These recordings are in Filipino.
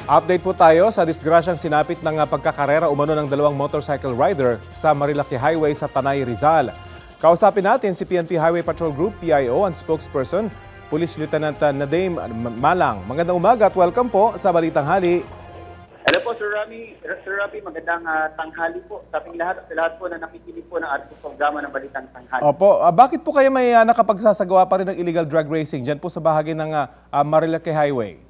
Update po tayo sa disgrasyang sinapit ng pagkakarera umano ng dalawang motorcycle rider sa Marilaki Highway sa Tanay, Rizal. Kausapin natin si PNP Highway Patrol Group, PIO, ang spokesperson, Police Lieutenant Nadame Malang. Magandang umaga at welcome po sa Balitang Hali. Hello po, Sir Rami. Sir Rami, magandang tanghali po sa ating lahat at sa lahat po na nakikinig po ng ating programa ng Balitang Tanghali. Opo, bakit po kayo may nakapagsasagawa pa rin ng illegal drug racing dyan po sa bahagi ng Marilaki Highway?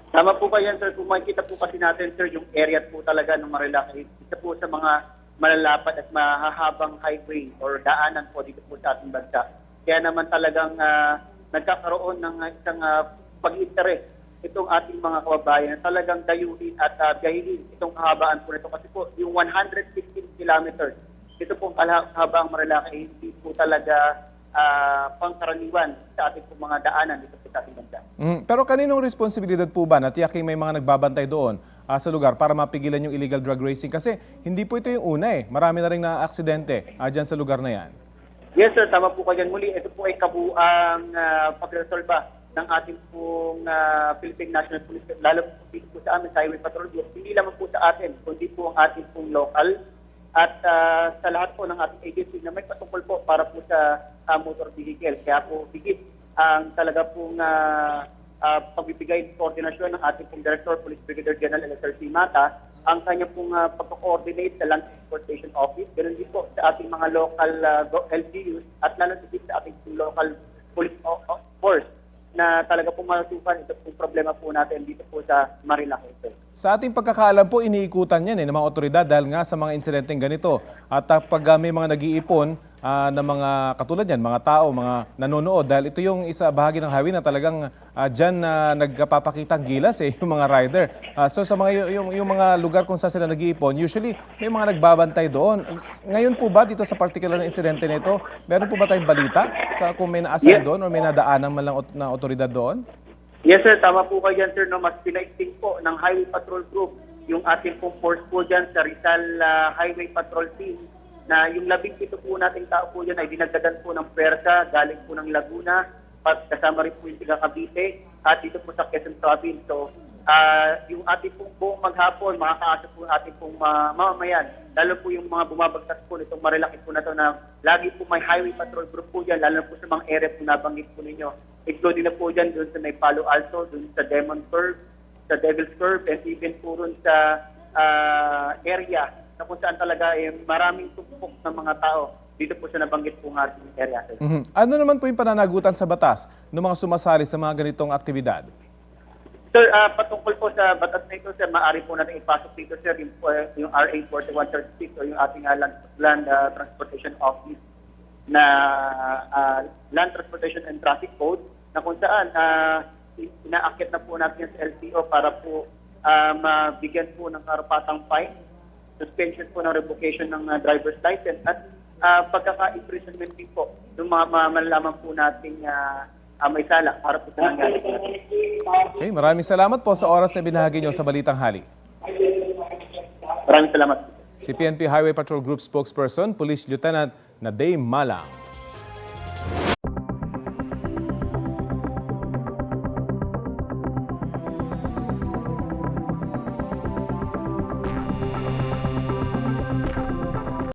Tama po ba yan, sir? Kung makikita po kasi natin, sir, yung area po talaga ng Marilaki, isa po sa mga malalapad at mahahabang highway or daanan po dito po sa ating bansa. Kaya naman talagang nagkakaroon ng isang pag-interes itong ating mga kababayan na talagang dayuhin at gahilin itong kahabaan po nito. Kasi po, yung 115 kilometers, ito pong kahabaang Marilaki, hindi po talaga pangkaraniwan sa ating pong mga daanan dito po sa ating bansa. Pero kaninong responsibilidad po ba na tiyaking may mga nagbabantay doon sa lugar para mapigilan yung illegal drug racing? Kasi hindi po ito yung una Marami na rin na aksidente dyan sa lugar na yan. Yes, sir. Tama po kayo. Muli, ito po ay kabuang pagresolba ng ating pong Philippine National Police, lalo po dito po sa amin sa Highway Patrol Group. Hindi lamang po sa atin, kundi po ang ating pong local at sa lahat po ng ating agency na may patungkol po para po sa motor vehicle. Kaya po higit ang talaga pong pagbibigay ng koordinasyon ng ating pong Director, Police Brigadier General Eliezer C. Mata, ang kanyang pong pagko-coordinate sa Land Transportation Office. Ganun din po sa ating mga local LGUs at lalo din sa ating local police force na talaga pong matutukan ito pong problema po natin dito po sa Marilaki. Sa ating pagkakaalam po, iniikutan yan ng mga otoridad dahil nga sa mga insidenteng ganito. At pag may mga nag-iipon na mga katulad yan, mga tao, mga nanonood, dahil ito yung isa bahagi ng highway na talagang dyan nagpapakitang gilas yung mga rider. So sa mga yung mga lugar kung saan sila nag-iipon, usually may mga nagbabantay doon. Ngayon po ba dito sa particular na insidente nito, meron po ba tayong balita kung may na-assign doon o may nadaanan man lang na otoridad doon? Yes, sir. Tama po kayo dyan, sir. No, mas pinaigting po ng Highway Patrol Group yung ating pong force po dyan sa Rizal Highway Patrol Team na yung 17 po nating tao po dyan ay dinagdagan po ng pwersa galing po ng Laguna, kasama rin po yung tiga Cavite at dito po sa Quezon Province. So, yung ating pong buong maghapon, makakaasa po ating pong mamamayan, lalo po yung mga bumabagtas po nitong Marilaki po na to na lagi po may Highway Patrol Group po dyan, lalo po sa mga area po nabanggit po ninyo. Including na po dyan doon sa may Palo Alto, doon sa Demon Curve, sa Devil's Curve, and even po rin sa area na kung saan talaga maraming tumpok ng mga tao. Dito po sa nabanggit po ng ating area. Ano naman po yung pananagutan sa batas ng mga sumasali sa mga ganitong aktibidad? Sir, patungkol po sa batas na ito, sir, maaari po natin ipasok dito, sir, yung RA 4136 o yung ating Land Transportation Office na Land Transportation and Traffic Code na kung saan inaakit na po natin sa LTO para po mabigyan po ng karapatang fine, suspension po ng revocation ng driver's license at pagkaka-imprisonment din po ng mga malalaman po nating may sala para po sa nangyari. Okay, maraming salamat po sa oras na binahagi nyo sa Balitang Hali. Maraming salamat. Si PNP Highway Patrol Group spokesperson, Police Lieutenant Nadame Malang.